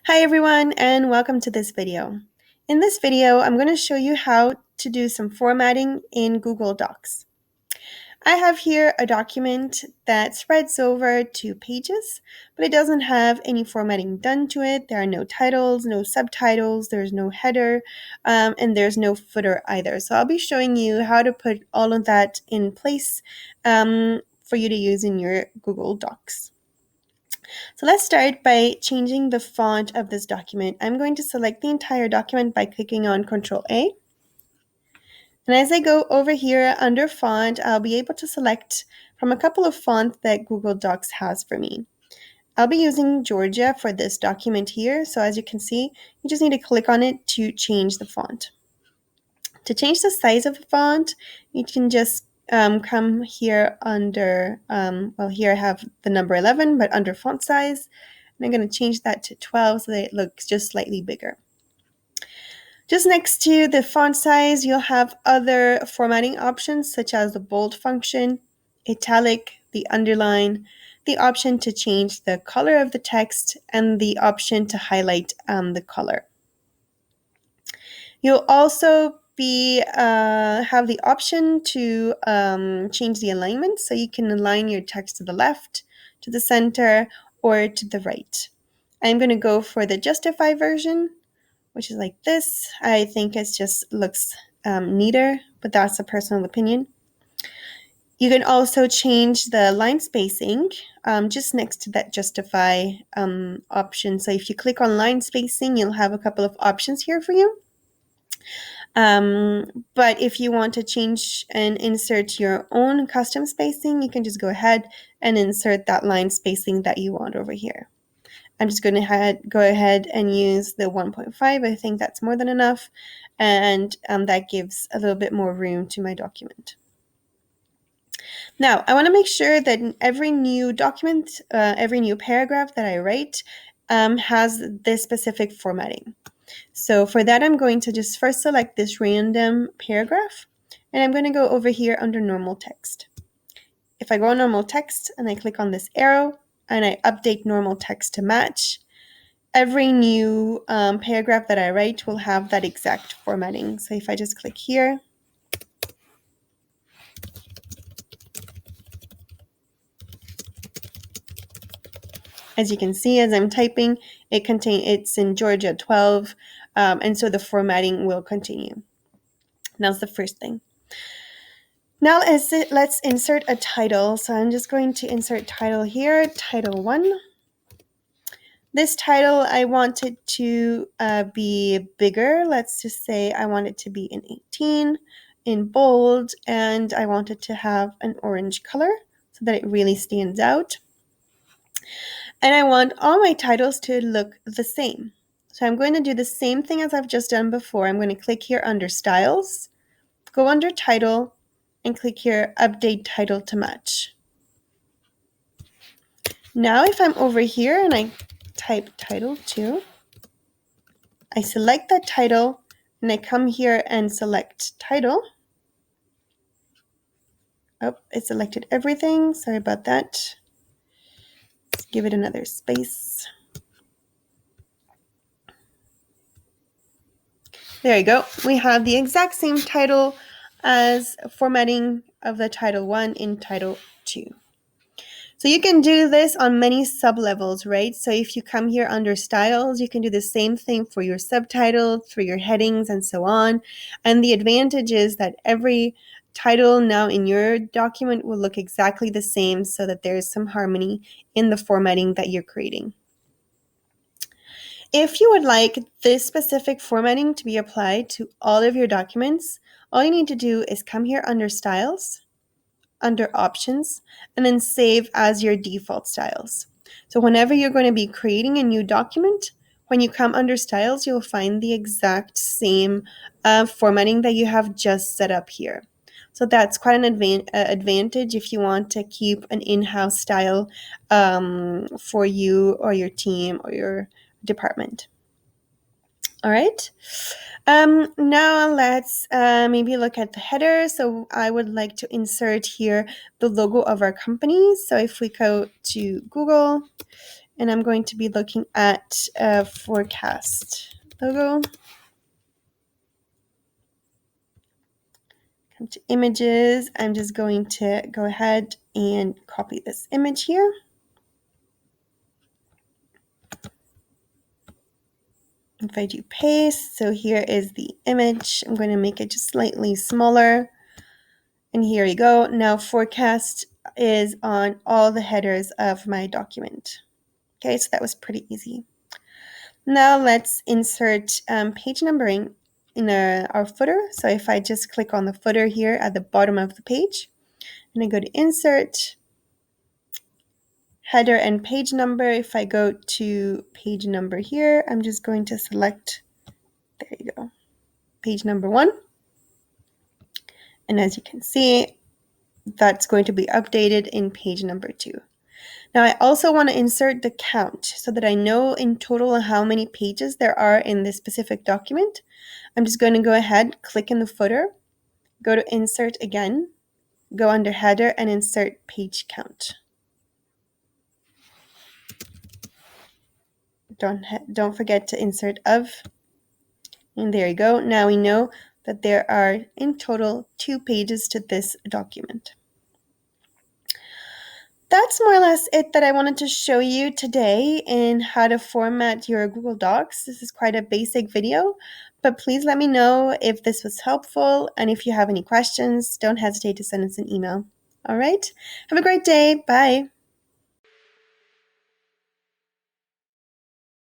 Hi everyone and welcome to this video. In this video, I'm going to show you how to do some formatting in Google Docs. I have here a document that spreads over 2 pages, but it doesn't have any formatting done to it. There are no titles, no subtitles, there's no header, and there's no footer either. So I'll be showing you how to put all of that in place for you to use in your Google Docs. So let's start by changing the font of this document. I'm going to select the entire document by clicking on Ctrl A. And as I go over here under font, I'll be able to select from a couple of fonts that Google Docs has for me. I'll be using Georgia for this document here. So as you can see, you just need to click on it to change the font. To change the size of the font, you can just come here under, here I have the number 11, but under font size, and I'm going to change that to 12 so that it looks just slightly bigger. Just next to the font size, you'll have other formatting options such as the bold function, italic, the underline, the option to change the color of the text, and the option to highlight the color. You'll also have the option to change the alignment, so you can align your text to the left, to the center, or to the right. I'm going to go for the justify version, which is like this. I think it just looks neater, but that's a personal opinion. You can also change the line spacing just next to that justify option. So if you click on line spacing, you'll have a couple of options here for you. But if you want to change and insert your own custom spacing, you can just go ahead and insert that line spacing that you want over here. I'm just going to go ahead and use the 1.5. I think that's more than enough, and that gives a little bit more room to my document. Now, I want to make sure that in every new document, every new paragraph that I write has this specific formatting. So for that, I'm going to just first select this random paragraph, and I'm going to go over here under normal text. If I go on normal text and I click on this arrow and I update normal text to match, every new paragraph that I write will have that exact formatting. So if I just click here, as you can see, as I'm typing, it's in Georgia 12, and so the formatting will continue. That's the first thing. Now let's insert a title. So I'm just going to insert title here, title 1. This title, I want it to be bigger. Let's just say I want it to be in 18, in bold, and I want it to have an orange color so that it really stands out. And I want all my titles to look the same. So I'm going to do the same thing as I've just done before. I'm going to click here under Styles, go under Title, and click here Update Title to Match. Now if I'm over here and I type Title 2, I select that title, and I come here and select Title. Oh, it selected everything. Sorry about that. Let's give it another space. There you go. We have the exact same title as formatting of the title 1 in title 2. So you can do this on many sublevels, right? So if you come here under styles, you can do the same thing for your subtitles, for your headings, and so on. And the advantage is that every title now in your document will look exactly the same so that there is some harmony in the formatting that you're creating. If you would like this specific formatting to be applied to all of your documents, all you need to do is come here under Styles, under Options, and then Save as your default styles. So whenever you're going to be creating a new document, when you come under Styles, you'll find the exact same formatting that you have just set up here. So that's quite an advantage if you want to keep an in-house style for you or your team or your department. All right. Now let's maybe look at the header. So I would like to insert here the logo of our company. So if we go to Google and I'm going to be looking at a forecast logo. Come to images. I'm just going to go ahead and copy this image here. If I do paste, so here is the image. I'm going to make it just slightly smaller. And here you go. Now forecast is on all the headers of my document. Okay, so that was pretty easy. Now let's insert page numbering in our footer. So if I just click on the footer here at the bottom of the page, and I go to insert, header and page number. If I go to page number here, I'm just going to select, there you go, page number 1. And as you can see, that's going to be updated in page number 2. Now I also want to insert the count so that I know in total how many pages there are in this specific document. I'm just going to go ahead, click in the footer, go to insert again, go under header and insert page count. Don't forget to insert of. And there you go. Now we know that there are in total 2 pages to this document. That's more or less it that I wanted to show you today in how to format your Google Docs. This is quite a basic video, but please let me know if this was helpful, and if you have any questions, don't hesitate to send us an email. All right, have a great day. Bye.